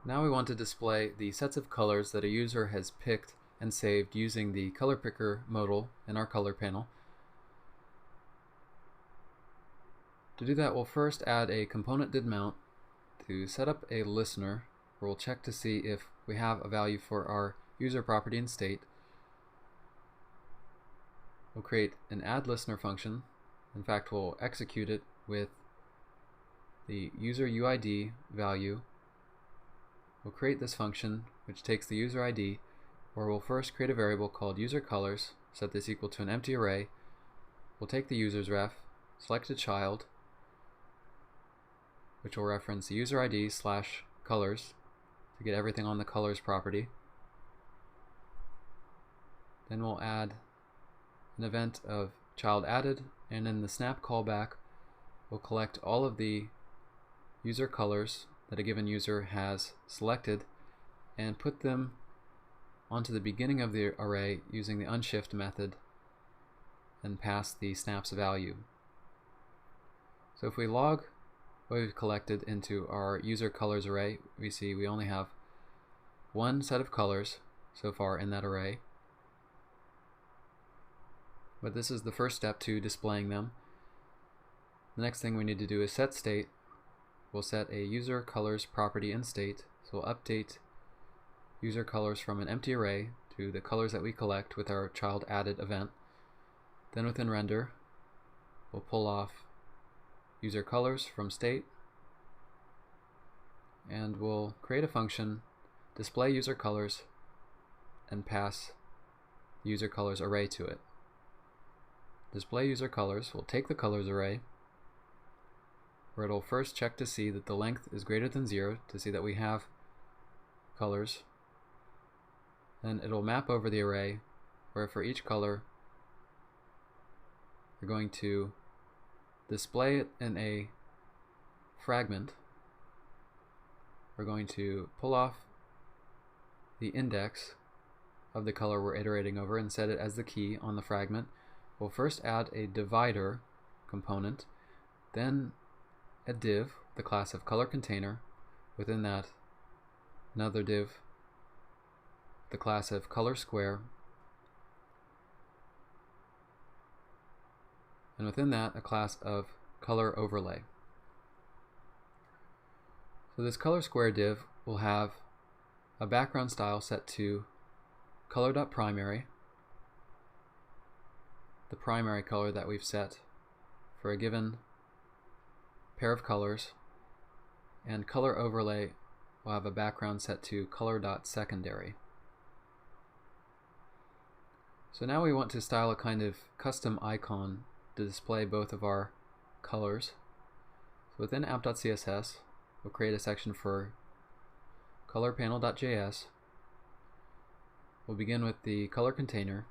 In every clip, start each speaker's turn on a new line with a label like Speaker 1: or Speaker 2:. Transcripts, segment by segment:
Speaker 1: Now we want to display the sets of colors that a user has picked and saved using the color picker modal in our color panel. To do that, we'll first add a component didMount to set up a listener where we'll check to see if we have a value for our user property and state. We'll create an add listener function. In fact, we'll execute it with the user UID value. We'll create this function which takes the user ID, where we'll first create a variable called user colors, set this equal to an empty array. We'll take the user's ref, select a child, which will reference the user ID / colors to get everything on the colors property. Then we'll add an event of child added, and in the snap callback we'll collect all of the user colors that a given user has selected and put them onto the beginning of the array using the unshift method and pass the snaps value. So if we log what we've collected into our user colors array, we see we only have one set of colors so far in that array, but this is the first step to displaying them. The next thing we need to do is set state. We'll set a user colors property in state, so we'll update user colors from an empty array to the colors that we collect with our child added event. Then within render we'll pull off user colors from state, and we'll create a function display user colors and pass the user colors array to it. Display user colors will take the colors array, where it'll first check to see that the length is greater than 0 to see that we have colors. Then it'll map over the array, where for each color we're going to display it in a fragment. We're going to pull off the index of the color we're iterating over and set it as the key on the fragment. We'll first add a divider component, then a div, the class of color container, within that another div, the class of color square, and within that a class of color overlay. So this color square div will have a background style set to color.primary, the primary color that we've set for a given pair of colors, and color overlay will have a background set to color.secondary. So now we want to style a kind of custom icon to display both of our colors. So within app.css we'll create a section for colorpanel.js. We'll begin with the color container,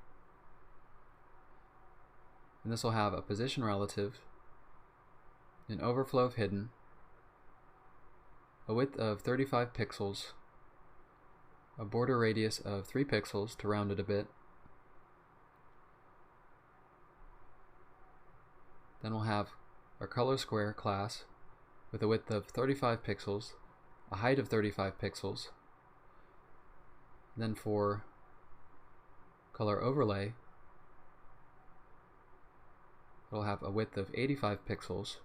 Speaker 1: and this will have a position relative, an overflow of hidden, a width of 35 pixels, a border radius of 3 pixels to round it a bit. Then we'll have our color square class with a width of 35 pixels, a height of 35 pixels. Then for color overlay, it'll have a width of 85 pixels,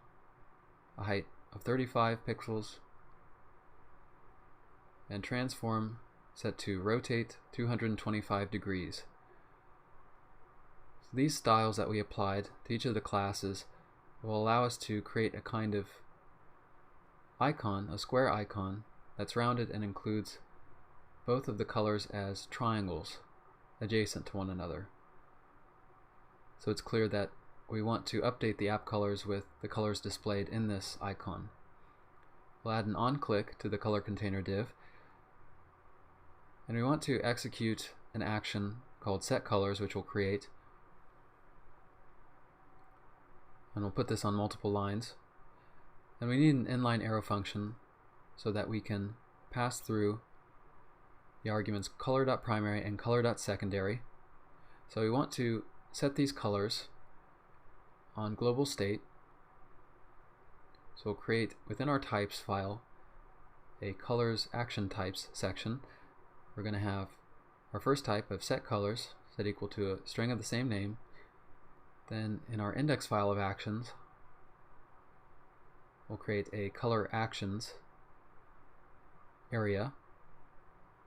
Speaker 1: a height of 35 pixels, and transform set to rotate 225 degrees. So these styles that we applied to each of the classes will allow us to create a kind of icon, a square icon, that's rounded and includes both of the colors as triangles adjacent to one another. So it's clear that we want to update the app colors with the colors displayed in this icon. We'll add an onClick to the color container div, and we want to execute an action called setColors, which we'll create, and we'll put this on multiple lines. And we need an inline arrow function so that we can pass through the arguments color.primary and color.secondary. So we want to set these colors on global state. So we'll create within our types file a colors action types section. We're going to have our first type of set colors set equal to a string of the same name. Then in our index file of actions, we'll create a color actions area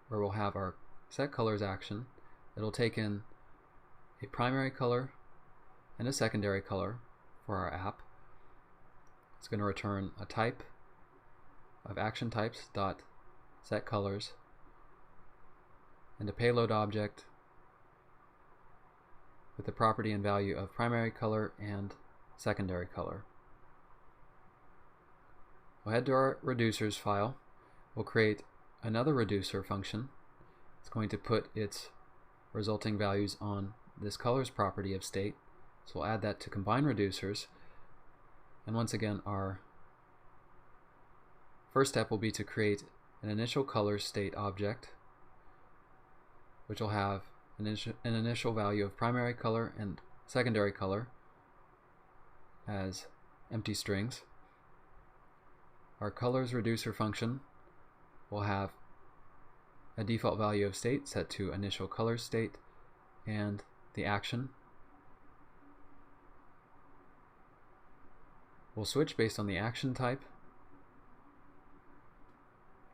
Speaker 1: where we'll have our set colors action. It'll take in a primary color and a secondary color for our app. It's going to return a type of action types dot set colors and a payload object with the property and value of primary color and secondary color. We'll head to our reducers file. We'll create another reducer function. It's going to put its resulting values on this colors property of state. So we'll add that to combine reducers. And once again, our first step will be to create an initial colors state object, which will have an initial value of primary color and secondary color as empty strings. Our colors reducer function will have a default value of state set to initial colors state and the action. We'll switch based on the action type.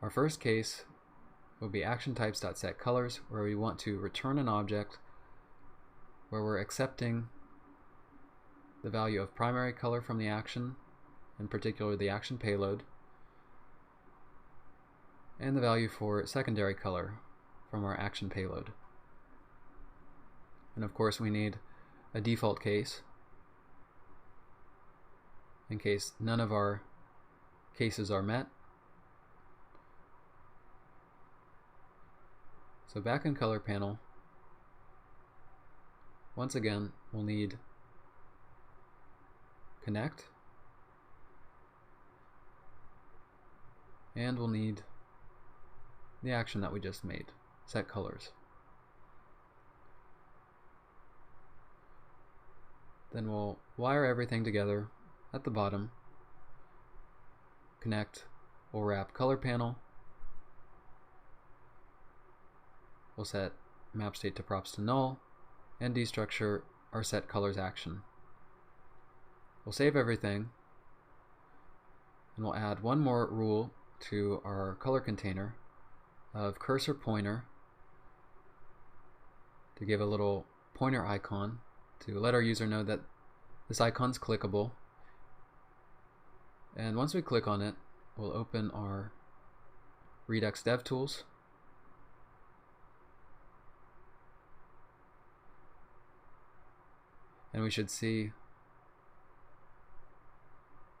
Speaker 1: Our first case will be action types.setColors, where we want to return an object where we're accepting the value of primary color from the action, in particular the action payload, and the value for secondary color from our action payload. And of course we need a default case in case none of our cases are met. So back in color panel, once again we'll need connect, and we'll need the action that we just made, set colors. Then we'll wire everything together at the bottom. Connect, we'll wrap color panel. We'll set map state to props to null and destructure our set colors action. We'll save everything and we'll add one more rule to our color container of cursor pointer to give a little pointer icon to let our user know that this icon's clickable. And once we click on it, we'll open our Redux DevTools. And we should see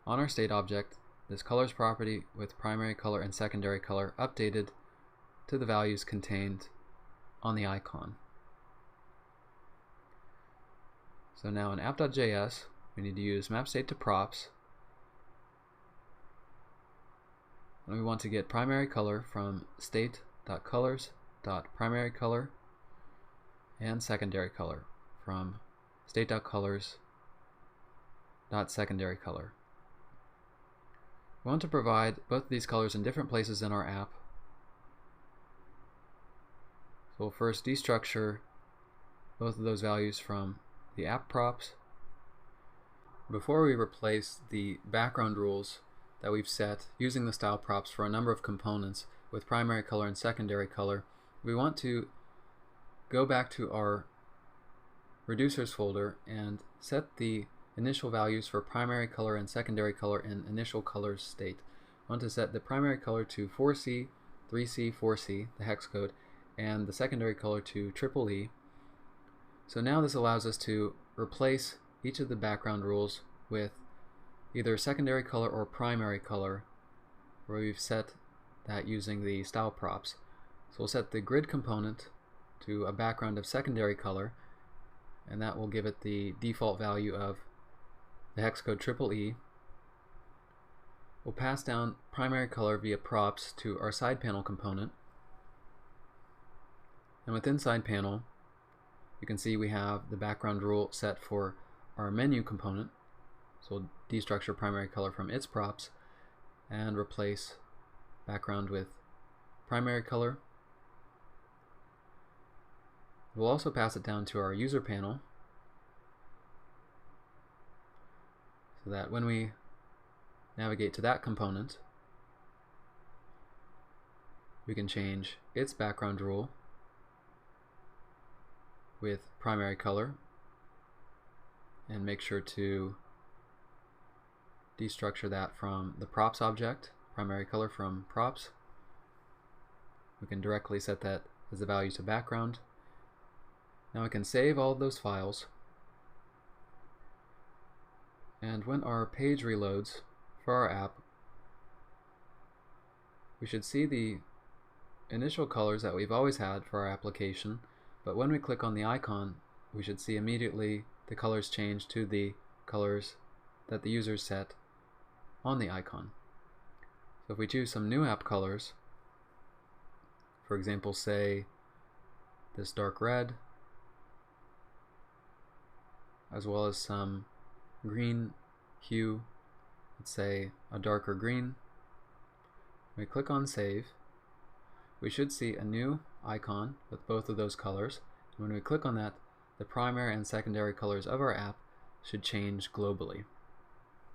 Speaker 1: on our state object this colors property with primary color and secondary color updated to the values contained on the icon. So now in app.js we need to use map state to props, and we want to get primary color from state.colors.primary color and secondary color from state.colors.secondary color. We want to provide both of these colors in different places in our app. So we'll first destructure both of those values from the app props. Before we replace the background rules that we've set using the style props for a number of components with primary color and secondary color, we want to go back to our reducers folder and set the initial values for primary color and secondary color in initial colors state. I want to set the primary color to 4C, 3C, 4C, the hex code, and the secondary color to EEE. So now this allows us to replace each of the background rules with either secondary color or primary color, where we've set that using the style props. So we'll set the grid component to a background of secondary color, and that will give it the default value of the hex code EEE. We'll pass down primary color via props to our side panel component, and within side panel you can see we have the background rule set for our menu component. So we'll destructure primary color from its props and replace background with primary color. We'll also pass it down to our user panel so that when we navigate to that component, we can change its background rule with primary color and make sure to destructure that from the props object, primary color from props. We can directly set that as a value to background. Now we can save all of those files, and when our page reloads for our app, we should see the initial colors that we've always had for our application, but when we click on the icon, we should see immediately the colors change to the colors that the user set on the icon. So if we choose some new app colors, for example, say this dark red, as well as some green hue, let's say a darker green, we click on save, we should see a new icon with both of those colors. And when we click on that, the primary and secondary colors of our app should change globally.